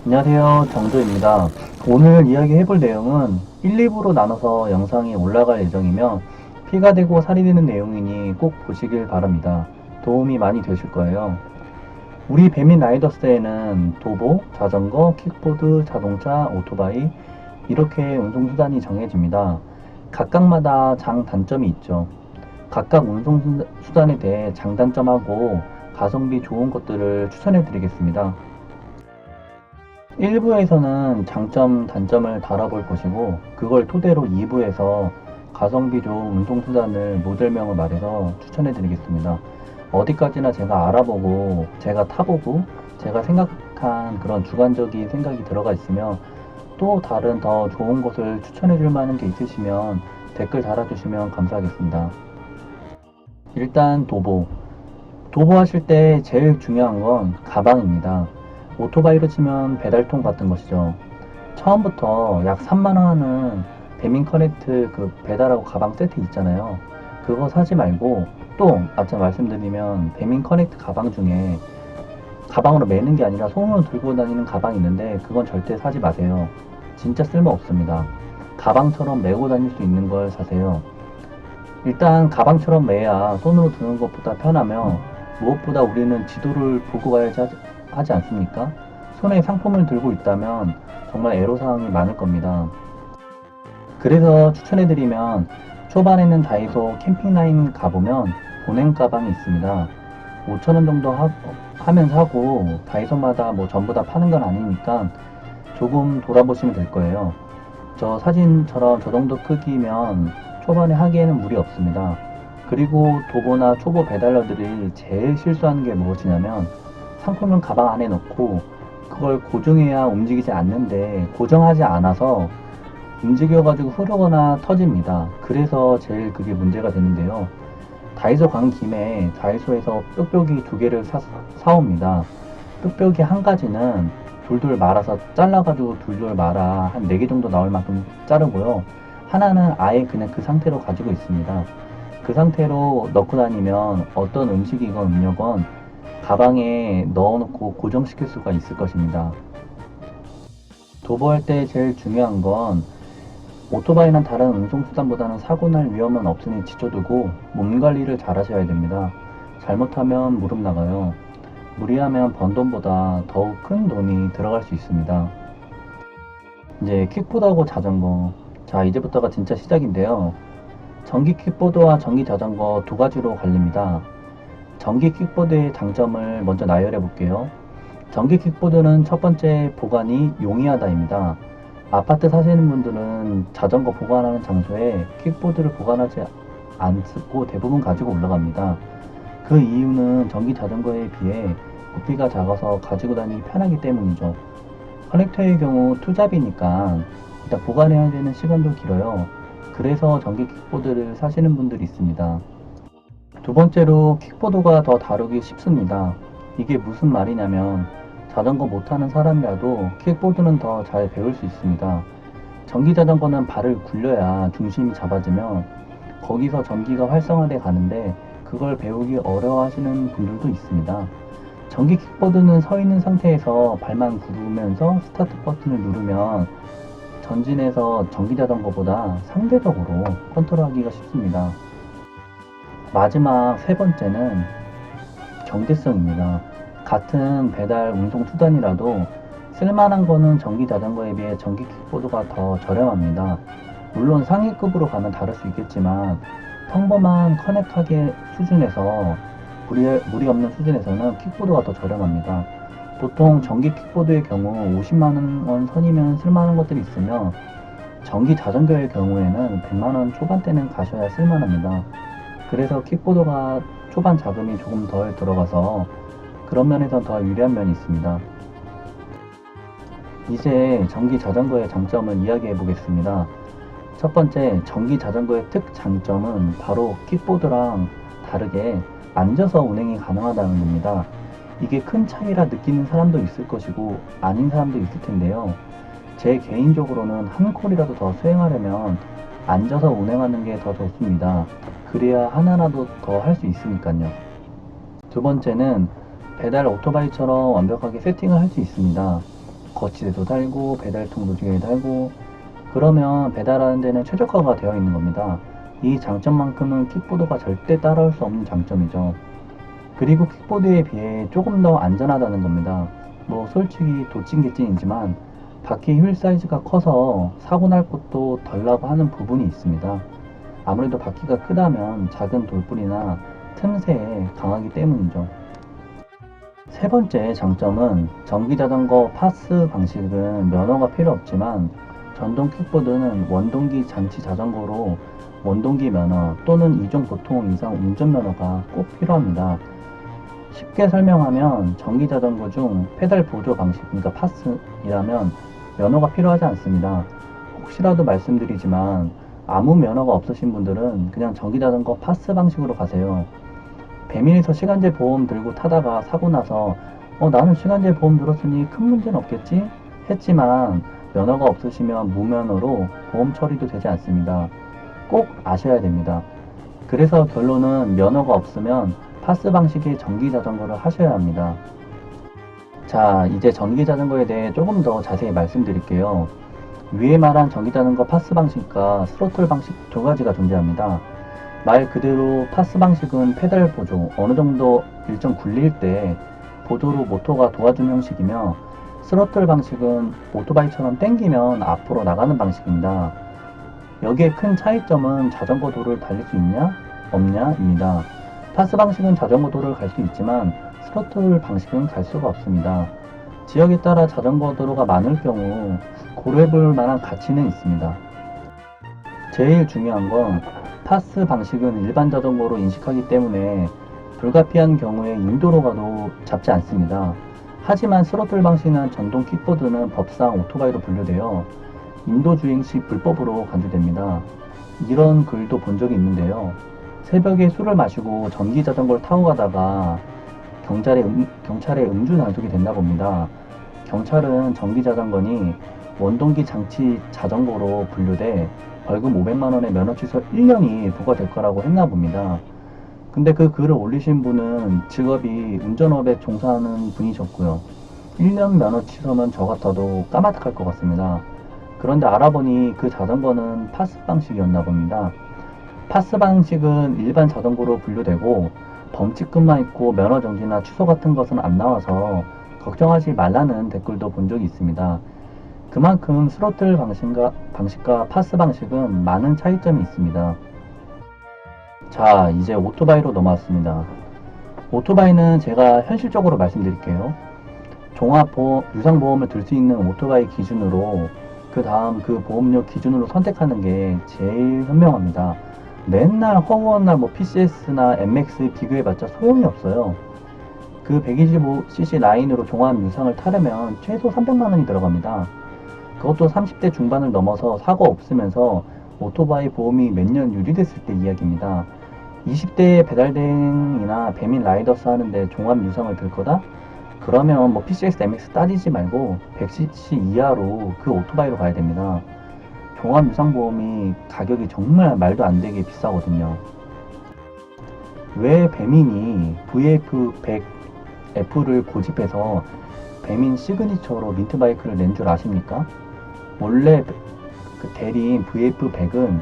안녕하세요. 정조입니다. 오늘 이야기해볼 내용은 1, 2부로 나눠서 영상이 올라갈 예정이며 피가 되고 살이 되는 내용이니 꼭 보시길 바랍니다. 도움이 많이 되실 거예요. 우리 배민 라이더스에는 도보, 자전거, 킥보드, 자동차, 오토바이 이렇게 운송수단이 정해집니다. 각각마다 장단점이 있죠. 각각 운송수단에 대해 장단점하고 가성비 좋은 것들을 추천해 드리겠습니다. 1부에서는 장점, 단점을 다뤄볼 것이고 그걸 토대로 2부에서 가성비 좋은 운송수단을 모델명을 말해서 추천해 드리겠습니다. 어디까지나 제가 알아보고 제가 타보고 제가 생각한 그런 주관적인 생각이 들어가 있으며 또 다른 더 좋은 것을 추천해 줄 만한 게 있으시면 댓글 달아주시면 감사하겠습니다. 일단 도보. 도보하실 때 제일 중요한 건 가방입니다. 오토바이로 치면 배달통 같은 것이죠. 처음부터 약 3만원 하는 배민 커넥트 그 배달하고 가방 세트 있잖아요. 그거 사지 말고 또 아까 말씀드리면 배민 커넥트 가방 중에 가방으로 매는 게 아니라 손으로 들고 다니는 가방이 있는데 그건 절대 사지 마세요. 진짜 쓸모 없습니다. 가방처럼 메고 다닐 수 있는 걸 사세요. 일단 가방처럼 매야 손으로 드는 것보다 편하며 무엇보다 우리는 지도를 보고 가야지 하지 않습니까? 손에 상품을 들고 있다면 정말 애로사항이 많을 겁니다. 그래서 추천해드리면 초반에는 다이소 캠핑라인 가보면 보냉 가방이 있습니다. 5,000원 정도 하면 사고 다이소마다 뭐 전부 다 파는 건 아니니까 조금 돌아보시면 될 거예요. 저 사진처럼 저 정도 크기면 초반에 하기에는 무리 없습니다. 그리고 도보나 초보 배달러들이 제일 실수하는 게 무엇이냐면 상품은 가방 안에 넣고 그걸 고정해야 움직이지 않는데 고정하지 않아서 움직여가지고 흐르거나 터집니다. 그래서 제일 그게 문제가 되는데요. 다이소 간 김에 다이소에서 뾱뾱이 2개를 사옵니다. 뾱뾱이 한 가지는 돌돌 말아서 잘라가지고 돌돌 말아 한 4개 정도 나올 만큼 자르고요. 하나는 아예 그냥 그 상태로 가지고 있습니다. 그 상태로 넣고 다니면 어떤 음식이건 음료건 가방에 넣어놓고 고정시킬 수가 있을 것입니다. 도보할 때 제일 중요한 건 오토바이나 다른 운송수단보다는 사고 날 위험은 없으니 지쳐두고 몸 관리를 잘 하셔야 됩니다. 잘못하면 무릎 나가요. 무리하면 번 돈보다 더욱 큰 돈이 들어갈 수 있습니다. 이제 킥보드하고 자전거. 자, 이제부터가 진짜 시작인데요. 전기 킥보드와 전기 자전거 두 가지로 갈립니다. 전기 킥보드의 장점을 먼저 나열해 볼게요. 전기 킥보드는 첫 번째 보관이 용이하다입니다. 아파트 사시는 분들은 자전거 보관하는 장소에 킥보드를 보관하지 않고 대부분 가지고 올라갑니다. 그 이유는 전기 자전거에 비해 부피가 작아서 가지고 다니기 편하기 때문이죠. 커넥터의 경우 투잡이니까 일단 보관해야 되는 시간도 길어요. 그래서 전기 킥보드를 사시는 분들이 있습니다. 두 번째로 킥보드가 더 다루기 쉽습니다. 이게 무슨 말이냐면 자전거 못하는 사람이라도 킥보드는 더 잘 배울 수 있습니다. 전기 자전거는 발을 굴려야 중심이 잡아지면 거기서 전기가 활성화돼 가는데 그걸 배우기 어려워하시는 분들도 있습니다. 전기 킥보드는 서 있는 상태에서 발만 구르면서 스타트 버튼을 누르면 전진해서 전기 자전거보다 상대적으로 컨트롤하기가 쉽습니다. 마지막 세 번째는 경제성입니다. 같은 배달 운송 수단이라도 쓸만한 거는 전기 자전거에 비해 전기 킥보드가 더 저렴합니다. 물론 상위급으로 가면 다를 수 있겠지만 평범한 커넥하게 수준에서 무리 없는 수준에서는 킥보드가 더 저렴합니다. 보통 전기 킥보드의 경우 50만원 선이면 쓸만한 것들이 있으며 전기 자전거의 경우에는 100만원 초반대는 가셔야 쓸만합니다. 그래서 킥보드가 초반 자금이 조금 덜 들어가서 그런 면에서 더 유리한 면이 있습니다. 이제 전기 자전거의 장점을 이야기해 보겠습니다. 첫 번째, 전기 자전거의 특장점은 바로 킥보드랑 다르게 앉아서 운행이 가능하다는 겁니다. 이게 큰 차이라 느끼는 사람도 있을 것이고 아닌 사람도 있을 텐데요. 제 개인적으로는 한 콜이라도 더 수행하려면 앉아서 운행하는 게 더 좋습니다. 그래야 하나라도 더 할 수 있으니까요. 두 번째는 배달 오토바이처럼 완벽하게 세팅을 할 수 있습니다. 거치대도 달고 배달통 노지개에 달고 그러면 배달하는 데는 최적화가 되어 있는 겁니다. 이 장점만큼은 킥보드가 절대 따라올 수 없는 장점이죠. 그리고 킥보드에 비해 조금 더 안전하다는 겁니다. 뭐 솔직히 도찐개찐이지만 바퀴 휠 사이즈가 커서 사고 날 것도 덜 나고 하는 부분이 있습니다. 아무래도 바퀴가 크다면 작은 돌불이나 틈새에 강하기 때문이죠. 세 번째 장점은 전기자전거 파스 방식은 면허가 필요 없지만 전동 킥보드는 원동기 장치 자전거로 원동기 면허 또는 이종 보통 이상 운전면허가 꼭 필요합니다. 쉽게 설명하면 전기자전거 중 페달 보조 방식, 그러니까 파스이라면 면허가 필요하지 않습니다. 혹시라도 말씀드리지만 아무 면허가 없으신 분들은 그냥 전기자전거 파스 방식으로 가세요. 배민에서 시간제 보험 들고 타다가 사고 나서 나는 시간제 보험 들었으니 큰 문제는 없겠지? 했지만 면허가 없으시면 무면허로 보험 처리도 되지 않습니다. 꼭 아셔야 됩니다. 그래서 결론은 면허가 없으면 파스 방식의 전기자전거를 하셔야 합니다. 자, 이제 전기자전거에 대해 조금 더 자세히 말씀드릴게요. 위에 말한 전기자전거 파스 방식과 스로틀 방식 두 가지가 존재합니다. 말 그대로 파스 방식은 페달 보조, 어느 정도 일정 굴릴 때 보조로 모터가 도와주는 형식이며 스로틀 방식은 오토바이처럼 당기면 앞으로 나가는 방식입니다. 여기에 큰 차이점은 자전거 도로를 달릴 수 있냐? 없냐? 입니다. 파스 방식은 자전거 도로를 갈 수 있지만 스로틀 방식은 갈 수가 없습니다. 지역에 따라 자전거 도로가 많을 경우 고려해볼 만한 가치는 있습니다. 제일 중요한 건 파스 방식은 일반 자전거로 인식하기 때문에 불가피한 경우에 인도로 가도 잡지 않습니다. 하지만 스로틀 방식이나 전동 킥보드는 법상 오토바이로 분류되어 인도 주행 시 불법으로 간주됩니다. 이런 글도 본 적이 있는데요. 새벽에 술을 마시고 전기 자전거를 타고 가다가 경찰에 음주 단속이 됐나 봅니다. 경찰은 전기 자전거니 원동기 장치 자전거로 분류돼 벌금 500만원의 면허 취소 1년이 부과될 거라고 했나 봅니다. 근데 그 글을 올리신 분은 직업이 운전업에 종사하는 분이셨고요. 1년 면허 취소면 저 같아도 까마득할 것 같습니다. 그런데 알아보니 그 자전거는 파스 방식이었나 봅니다. 파스 방식은 일반 자전거로 분류되고 범칙금만 있고 면허 정지나 취소 같은 것은 안 나와서 걱정하지 말라는 댓글도 본 적이 있습니다. 그만큼 스로틀 방식과 파스 방식은 많은 차이점이 있습니다. 자, 이제 오토바이로 넘어왔습니다. 오토바이는 제가 현실적으로 말씀드릴게요. 유상보험을 들 수 있는 오토바이 기준으로 그 다음 그 보험료 기준으로 선택하는 게 제일 현명합니다. 맨날 허구한 날 PCS나 MX 비교해봤자 소용이 없어요. 그 125cc 라인으로 종합 유상을 타려면 최소 300만원이 들어갑니다. 그것도 30대 중반을 넘어서 사고 없으면서 오토바이 보험이 몇 년 유지됐을 때 이야기입니다. 20대에 배달대행이나 배민 라이더스 하는데 종합 유상을 들 거다? 그러면 PCX, MX 따지지 말고 100cc 이하로 그 오토바이로 가야 됩니다. 종합 유상보험이 가격이 정말 말도 안 되게 비싸거든요. 왜 배민이 VF100F를 고집해서 배민 시그니처로 민트바이크를 낸 줄 아십니까? 원래 그 대리인 VF100은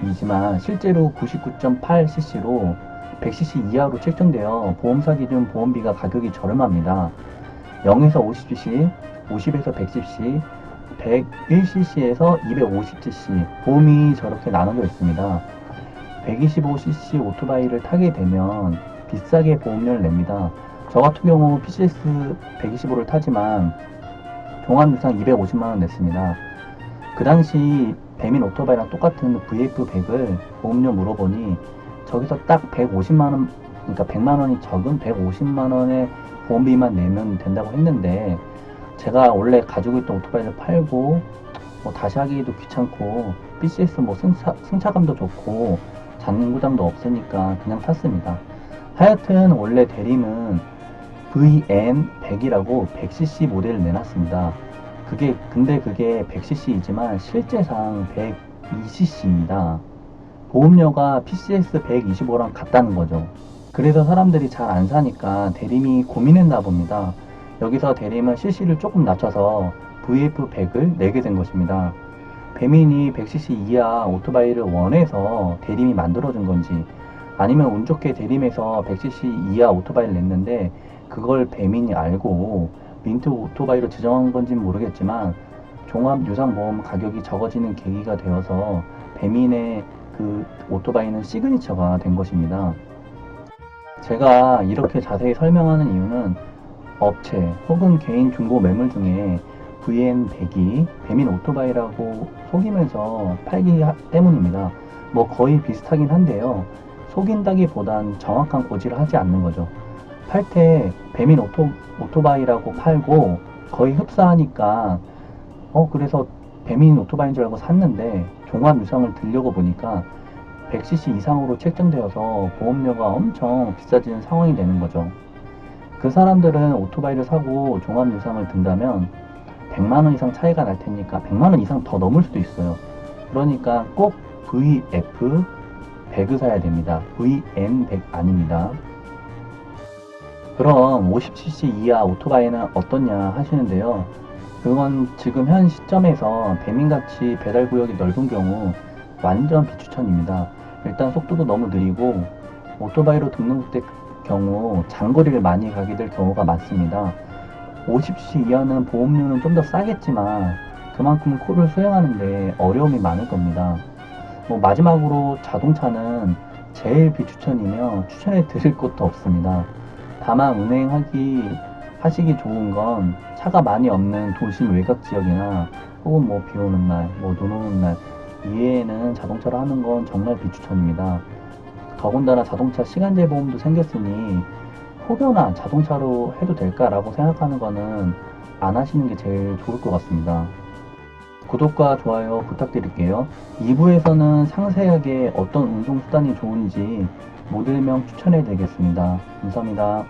100cc이지만 실제로 99.8cc로 100cc 이하로 책정되어 보험사 기준 보험비가 가격이 저렴합니다. 0에서 50cc, 50에서 110cc, 101cc에서 250cc 보험이 저렇게 나눠져 있습니다. 125cc 오토바이를 타게 되면 비싸게 보험료를 냅니다. 저 같은 경우 PCS 125를 타지만 종합유상 250만원 냈습니다. 그 당시 배민 오토바이랑 똑같은 VF100을 보험료 물어보니 저기서 딱 150만원, 그러니까 100만원이 적은 150만원의 보험비만 내면 된다고 했는데 제가 원래 가지고 있던 오토바이를 팔고 다시 하기도 귀찮고 PCS 승차감도 좋고 잔고장도 없으니까 그냥 탔습니다. 하여튼 원래 대림은 VN100이라고 100cc 모델을 내놨습니다. 근데 그게 100cc이지만 실제상 102cc입니다. 보험료가 PCS 125랑 같다는 거죠. 그래서 사람들이 잘 안 사니까 대림이 고민했나 봅니다. 여기서 대림은 CC를 조금 낮춰서 VF100을 내게 된 것입니다. 배민이 100cc 이하 오토바이를 원해서 대림이 만들어준 건지, 아니면 운 좋게 대림에서 100cc 이하 오토바이를 냈는데 그걸 배민이 알고 민트 오토바이로 지정한 건지는 모르겠지만 종합유상보험 가격이 적어지는 계기가 되어서 배민의 그 오토바이는 시그니처가 된 것입니다. 제가 이렇게 자세히 설명하는 이유는 업체 혹은 개인 중고 매물 중에 VN100이 배민 오토바이라고 속이면서 팔기 때문입니다. 뭐 거의 비슷하긴 한데요. 속인다기보단 정확한 고지를 하지 않는 거죠. 팔 때 배민 오토바이라고 팔고 거의 흡사하니까 그래서 배민 오토바이인 줄 알고 샀는데 종합 유상을 들려고 보니까 100cc 이상으로 책정되어서 보험료가 엄청 비싸지는 상황이 되는 거죠. 그 사람들은 오토바이를 사고 종합 유상을 든다면 100만원 이상 차이가 날 테니까 100만원 이상 더 넘을 수도 있어요. 그러니까 꼭 VF100을 사야 됩니다. VN100 아닙니다. 그럼 50cc 이하 오토바이는 어떻냐 하시는데요. 그건 지금 현 시점에서 배민같이 배달구역이 넓은 경우 완전 비추천입니다. 일단 속도도 너무 느리고 오토바이로 등록될 경우 장거리를 많이 가게 될 경우가 많습니다. 50cc 이하는 보험료는 좀 더 싸겠지만 그만큼 코를 수행하는데 어려움이 많을 겁니다. 마지막으로 자동차는 제일 비추천이며 추천해 드릴 것도 없습니다. 다만 하시기 좋은 건 차가 많이 없는 도심 외곽 지역이나 혹은 비 오는 날, 눈 오는 날 이외에는 자동차로 하는 건 정말 비추천입니다. 더군다나 자동차 시간제 보험도 생겼으니 혹여나 자동차로 해도 될까라고 생각하는 거는 안 하시는 게 제일 좋을 것 같습니다. 구독과 좋아요 부탁드릴게요. 2부에서는 상세하게 어떤 운송수단이 좋은지 모델명 추천해 드리겠습니다. 감사합니다.